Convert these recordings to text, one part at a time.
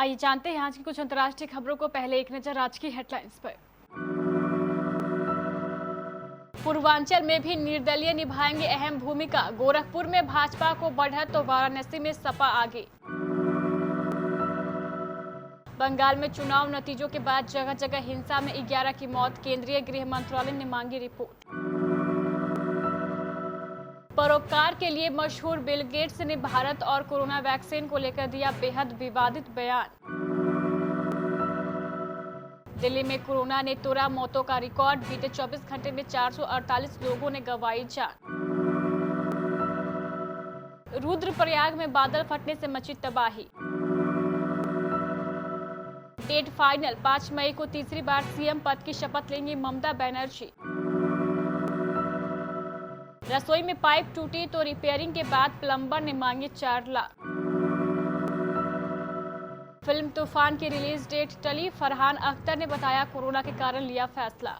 आइए जानते हैं आज की कुछ अंतर्राष्ट्रीय खबरों को। पहले एक नजर आज की हेडलाइंस पर। पूर्वांचल में भी निर्दलीय निभाएंगे अहम भूमिका। गोरखपुर में भाजपा को बढ़त तो वाराणसी में सपा आगे। बंगाल में चुनाव नतीजों के बाद जगह जगह हिंसा में 11 की मौत। केंद्रीय गृह मंत्रालय ने मांगी रिपोर्ट। परोपकार के लिए मशहूर बिल गेट्स ने भारत और कोरोना वैक्सीन को लेकर दिया बेहद विवादित बयान। दिल्ली में कोरोना ने तोड़ा मौतों का रिकॉर्ड। बीते 24 घंटे में 448 लोगों ने गंवाई जान। रुद्रप्रयाग में बादल फटने से मची तबाही। डेट फाइनल, 5 मई को तीसरी बार सीएम पद की शपथ लेंगी ममता बनर्जी। रसोई में पाइप टूटी तो रिपेयरिंग के बाद प्लम्बर ने मांगे 4 लाख। फिल्म तूफान की रिलीज डेट टली। फरहान अख्तर ने बताया कोरोना के कारण लिया फैसला।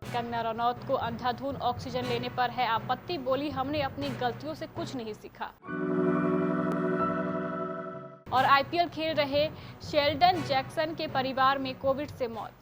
कंगना रनौत को अंधाधुन ऑक्सीजन लेने पर है आपत्ति। बोली, हमने अपनी गलतियों से कुछ नहीं सीखा। और आईपीएल खेल रहे शेल्डन जैक्सन के परिवार में कोविड से मौत।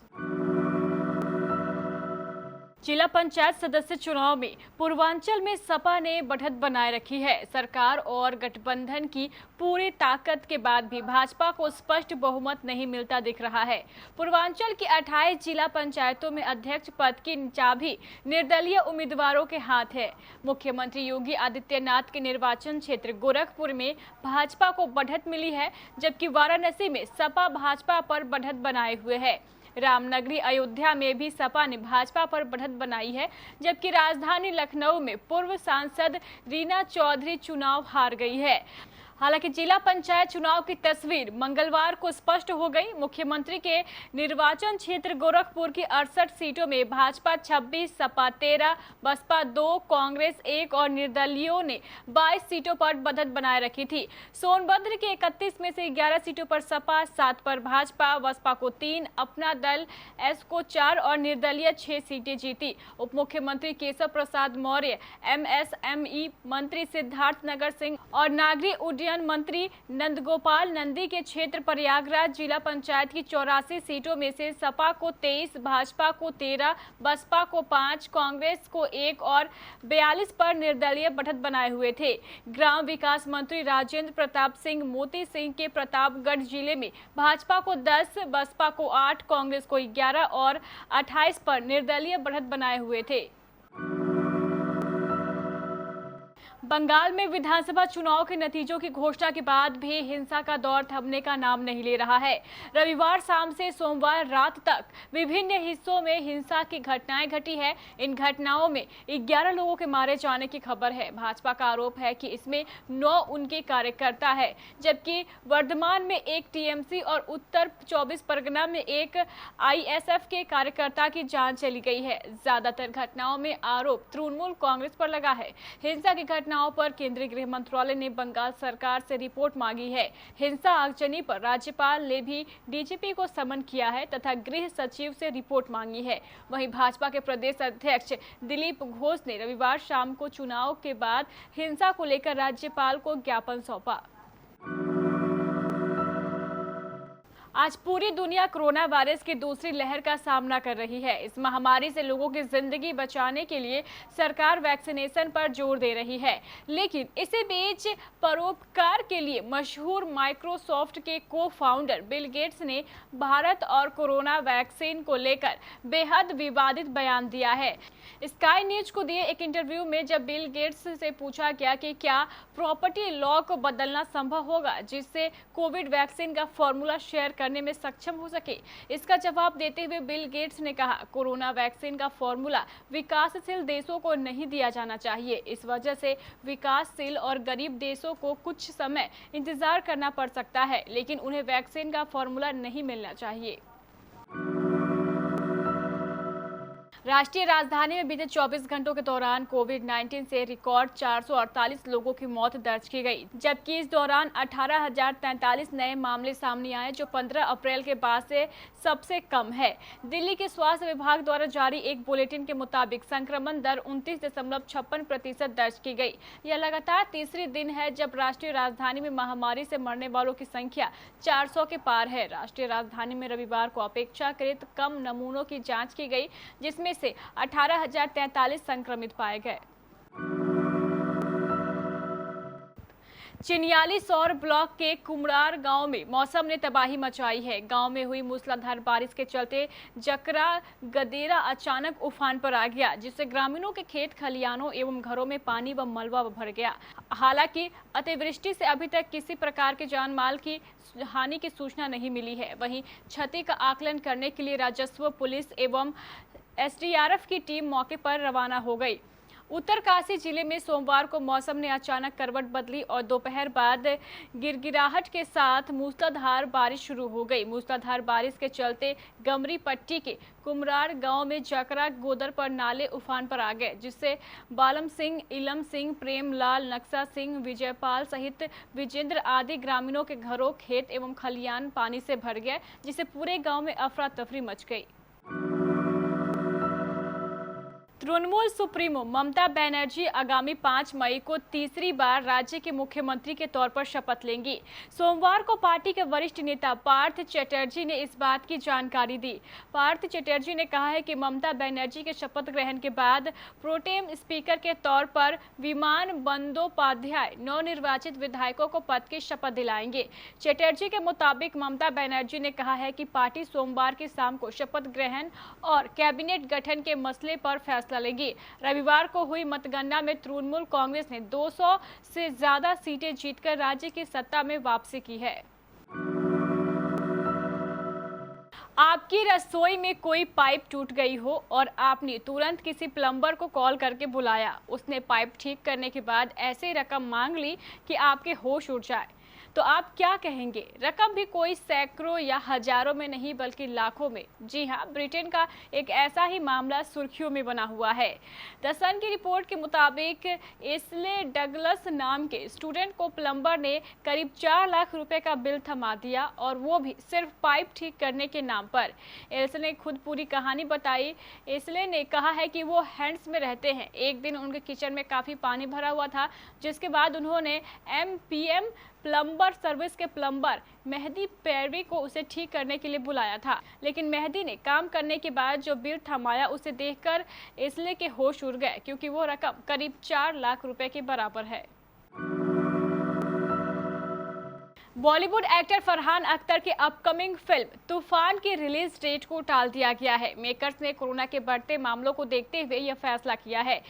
जिला पंचायत सदस्य चुनाव में पूर्वांचल में सपा ने बढ़त बनाए रखी है। सरकार और गठबंधन की पूरी ताकत के बाद भी भाजपा को स्पष्ट बहुमत नहीं मिलता दिख रहा है। पूर्वांचल की 28 जिला पंचायतों में अध्यक्ष पद की चाबी निर्दलीय उम्मीदवारों के हाथ है। मुख्यमंत्री योगी आदित्यनाथ के निर्वाचन क्षेत्र गोरखपुर में भाजपा को बढ़त मिली है, जबकि वाराणसी में सपा भाजपा पर बढ़त बनाए हुए है। रामनगरी अयोध्या में भी सपा ने भाजपा पर बढ़त बनाई है, जबकि राजधानी लखनऊ में पूर्व सांसद रीना चौधरी चुनाव हार गई है। हालांकि जिला पंचायत चुनाव की तस्वीर मंगलवार को स्पष्ट हो गई। मुख्यमंत्री के निर्वाचन क्षेत्र गोरखपुर की 68 सीटों में भाजपा 26, सपा 13, बसपा 2, कांग्रेस 1 और निर्दलीयों ने 22 सीटों पर बढ़त बनाए रखी थी। सोनभद्र के 31 में से 11 सीटों पर सपा, 7 पर भाजपा, बसपा को 3, अपना दल एस को 4 और निर्दलीय 6 सीटें जीती। उप मुख्यमंत्री केशव प्रसाद मौर्य, एमएसएमई मंत्री सिद्धार्थनगर सिंह और नागरिक उड्डयन मंत्री नंदगोपाल नंदी के क्षेत्र प्रयागराज जिला पंचायत की 84 सीटों में से सपा को 23, भाजपा को 13, बसपा को 5, कांग्रेस को 1 और 42 पर निर्दलीय बढ़त बनाए हुए थे। ग्राम विकास मंत्री राजेंद्र प्रताप सिंह मोती सिंह के प्रतापगढ़ जिले में भाजपा को 10, बसपा को 8, कांग्रेस को 11 और 28 पर निर्दलीय बढ़त बनाए हुए थे। बंगाल में विधानसभा चुनाव के नतीजों की घोषणा के बाद भी हिंसा का दौर थमने का नाम नहीं ले रहा है। रविवार शाम से सोमवार रात तक विभिन्न हिस्सों में हिंसा की घटनाएं घटी है। इन घटनाओं में 11 लोगों के मारे जाने की खबर है। भाजपा का आरोप है कि इसमें 9 उनके कार्यकर्ता है, जबकि वर्धमान में एक टीएमसी और उत्तर 24 परगना में एक आईएसएफ के कार्यकर्ता की जान चली गई है। ज्यादातर घटनाओं में आरोप तृणमूल कांग्रेस पर लगा है। हिंसा की घटनाओं पर केंद्रीय गृह मंत्रालय ने बंगाल सरकार से रिपोर्ट मांगी है। हिंसा आगजनी पर राज्यपाल ने भी डीजीपी को समन किया है तथा गृह सचिव से रिपोर्ट मांगी है। वहीं भाजपा के प्रदेश अध्यक्ष दिलीप घोष ने रविवार शाम को चुनाव के बाद हिंसा को लेकर राज्यपाल को ज्ञापन सौंपा। आज पूरी दुनिया कोरोना वायरस की दूसरी लहर का सामना कर रही है। इस महामारी से लोगों की जिंदगी बचाने के लिए सरकार वैक्सीनेशन पर जोर दे रही है, लेकिन इसी बीच परोपकार के लिए मशहूर माइक्रोसॉफ्ट के को-फाउंडर बिल गेट्स ने भारत और कोरोना वैक्सीन को लेकर बेहद विवादित बयान दिया है। स्काई न्यूज को दिए एक इंटरव्यू में जब बिल गेट्स से पूछा गया कि क्या प्रॉपर्टी लॉ को बदलना संभव होगा जिससे कोविड वैक्सीन का फॉर्मूला शेयर करने में सक्षम हो सके, इसका जवाब देते हुए बिल गेट्स ने कहा, कोरोना वैक्सीन का फॉर्मूला विकासशील देशों को नहीं दिया जाना चाहिए। इस वजह से विकासशील और गरीब देशों को कुछ समय इंतजार करना पड़ सकता है, लेकिन उन्हें वैक्सीन का फॉर्मूला नहीं मिलना चाहिए। राष्ट्रीय राजधानी में बीते 24 घंटों के दौरान कोविड-19 से रिकॉर्ड 448 लोगों की मौत दर्ज की गई, जबकि इस दौरान 18,043 नए मामले सामने आए, जो 15 अप्रैल के बाद से सबसे कम है। दिल्ली के स्वास्थ्य विभाग द्वारा जारी एक बुलेटिन के मुताबिक संक्रमण दर 29.56% दर्ज की गई। यह लगातार तीसरी दिन है जब राष्ट्रीय राजधानी में महामारी से मरने वालों की संख्या 400 के पार है। राष्ट्रीय राजधानी में रविवार को अपेक्षाकृत कम नमूनों की जाँच की गई, जिसमें से 18,043 संक्रमित पाए गए। चिन्याली सौर ब्लॉक के कुमरार गांव में मौसम ने तबाही मचाई है। गांव में हुई मूसलाधार बारिश के चलते जकरा गदेरा अचानक उफान पर आ गया, जिससे ग्रामीणों के खेत खलियानों एवं घरों में पानी व मलबा भर गया। हालांकि अतिवृष्टि से अभी तक किसी प्रकार के जान माल की हानि की सूचना नहीं मिली है। वहीं क्षति का आकलन करने के लिए राजस्व, पुलिस एवं एसडीआरएफ की टीम मौके पर रवाना हो गई। उत्तरकाशी जिले में सोमवार को मौसम ने अचानक करवट बदली और दोपहर बाद गिरगिराहट के साथ मूसलाधार बारिश शुरू हो गई। मूसलाधार बारिश के चलते गमरी पट्टी के कुमरार गांव में जकरा गोदर पर नाले उफान पर आ गए, जिससे बालम सिंह, इलम सिंह, प्रेमलाल, नक्शा सिंह, विजयपाल सहित विजेंद्र आदि ग्रामीणों के घरों, खेत एवं खलियान पानी से भर गए, जिससे पूरे गाँव में अफरा तफरी मच गई। तृणमूल सुप्रीमो ममता बनर्जी आगामी 5 मई को तीसरी बार राज्य के मुख्यमंत्री के तौर पर शपथ लेंगी। सोमवार को पार्टी के वरिष्ठ नेता पार्थ चटर्जी ने इस बात की जानकारी दी। पार्थ चटर्जी ने कहा है कि ममता बनर्जी के शपथ ग्रहण के बाद प्रोटेम स्पीकर के तौर पर विमान बंदोपाध्याय नवनिर्वाचित विधायकों को पद की शपथ दिलाएंगे। चटर्जी के मुताबिक ममता बनर्जी ने कहा है कि पार्टी सोमवार की शाम को शपथ ग्रहण और कैबिनेट गठन के मसले पर फैसला लेगी। रविवार को हुई मतगणना में तृणमूल कांग्रेस ने 200 से ज्यादा सीटें जीतकर राज्य की सत्ता में वापसी की है। आपकी रसोई में कोई पाइप टूट गई हो और आपने तुरंत किसी प्लम्बर को कॉल करके बुलाया। उसने पाइप ठीक करने के बाद ऐसी रकम मांग ली कि आपके होश उड़ जाए, तो आप क्या कहेंगे? रकम भी कोई सैकड़ों या हजारों में नहीं बल्कि लाखों में। जी हां, ब्रिटेन का एक ऐसा ही मामला सुर्खियों में बना हुआ है। द सन की रिपोर्ट के मुताबिक एस्ले डगलस नाम के स्टूडेंट को प्लम्बर ने करीब 4 लाख रुपए का बिल थमा दिया, और वो भी सिर्फ पाइप ठीक करने के नाम पर। एस्ले ने खुद पूरी कहानी बताई। एस्ले ने कहा है कि वो हैंड्स में रहते हैं। एक दिन उनके किचन में काफ़ी पानी भरा हुआ था, जिसके बाद उन्होंने MPM प्लम्बर सर्विस के प्लम्बर मेहदी पैरवी को उसे ठीक करने के लिए बुलाया था। लेकिन मेहदी ने काम करने के बाद जो बिल थमाया, उसे देखकर एस्ले के होश उड़ गए, क्योंकि वो रकम करीब 4 लाख रुपए के बराबर है। बॉलीवुड एक्टर फरहान अख्तर की अपकमिंग फिल्म तूफान की रिलीज डेट को टाल दिया गया है। मेकर्स ने कोरोना के बढ़ते मामलों को देखते हुए यह फैसला किया है।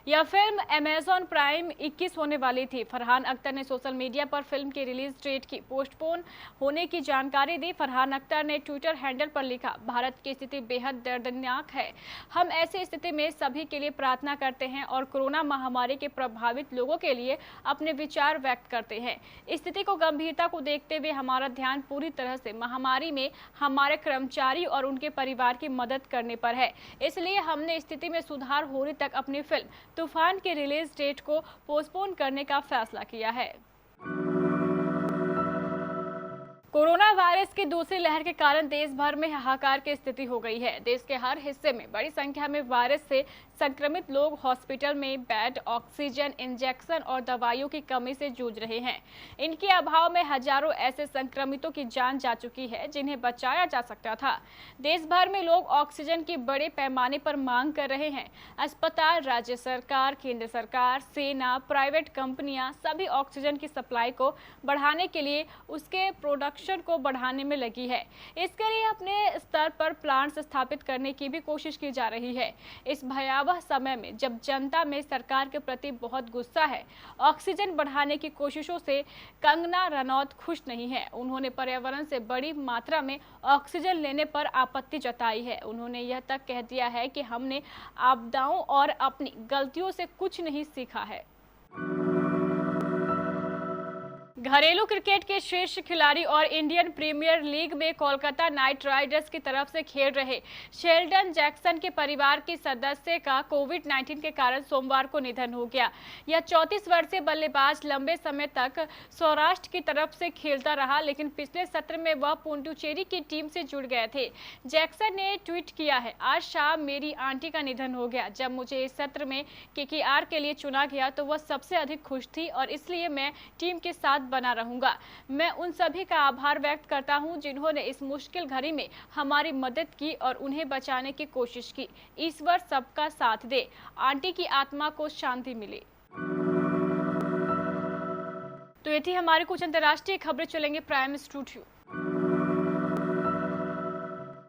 यह फिल्म अमेज़न प्राइम 21 होने वाली थी। फरहान अख्तर ने सोशल मीडिया पर फिल्म की रिलीज डेट की पोस्टपोन होने की जानकारी दी। फरहान अख्तर ने ट्विटर हैंडल पर लिखा, भारत की स्थिति बेहद दर्दनाक है। हम ऐसी स्थिति में सभी के लिए प्रार्थना करते हैं और कोरोना महामारी के प्रभावित लोगों के लिए अपने विचार व्यक्त करते हैं। स्थिति को गंभीरता को देखते हुए हमारा ध्यान पूरी तरह से महामारी में हमारे कर्मचारी और उनके परिवार की मदद करने पर है। इसलिए हमने स्थिति में सुधार होने तक अपनी फिल्म तूफान की रिलीज डेट को पोस्टपोन करने का फैसला किया है। कोरोना वायरस की दूसरी लहर के कारण देश भर में हाहाकार की स्थिति हो गई है। देश के हर हिस्से में बड़ी संख्या में वायरस से संक्रमित लोग हॉस्पिटल में बेड, ऑक्सीजन, इंजेक्शन और दवाइयों की कमी से जूझ रहे हैं। इनके अभाव में हजारों ऐसे संक्रमितों की जान जा चुकी है जिन्हें बचाया जा सकता था। देश भर में लोग ऑक्सीजन की बड़े पैमाने पर मांग कर रहे हैं। अस्पताल, राज्य सरकार, केंद्र सरकार, सेना, प्राइवेट कंपनियां सभी ऑक्सीजन की सप्लाई को बढ़ाने के लिए उसके प्रोडक्शन को बढ़ाने में लगी है। इसके लिए अपने स्तर पर प्लांट्स स्थापित करने की भी कोशिश की जा रही है। इस भयावह समय में जब जनता में सरकार के प्रति बहुत गुस्सा है, ऑक्सीजन बढ़ाने की कोशिशों से कंगना रनौत खुश नहीं है। उन्होंने पर्यावरण से बड़ी मात्रा में ऑक्सीजन लेने पर आपत्ति जताई है। उन्होंने यह तक कह दिया है कि हमने आपदाओं और अपनी गलतियों से कुछ नहीं सीखा है। घरेलू क्रिकेट के शीर्ष खिलाड़ी और इंडियन प्रीमियर लीग में कोलकाता नाइट राइडर्स की तरफ से खेल रहे शेल्डन जैक्सन के परिवार की सदस्य का कोविड-19 के कारण सोमवार को निधन हो गया। यह 34 वर्षीय बल्लेबाज लंबे समय तक सौराष्ट्र की तरफ से खेलता रहा, लेकिन पिछले सत्र में वह पुडुचेरी की टीम से जुड़ गए थे। जैक्सन ने ट्वीट किया है, आज शाम मेरी आंटी का निधन हो गया। जब मुझे इस सत्र में केकेआर के लिए चुना गया तो वह सबसे अधिक खुश थी और इसलिए मैं टीम के साथ बना रहूंगा। मैं उन सभी का आभार व्यक्त करता हूं जिन्होंने इस मुश्किल घड़ी में हमारी मदद की और उन्हें बचाने की कोशिश की। ईश्वर सबका साथ दे, आंटी की आत्मा को शांति मिले। तो ये थी हमारी कुछ अंतर्राष्ट्रीय खबरें। चलेंगे प्राइम स्टूडियो।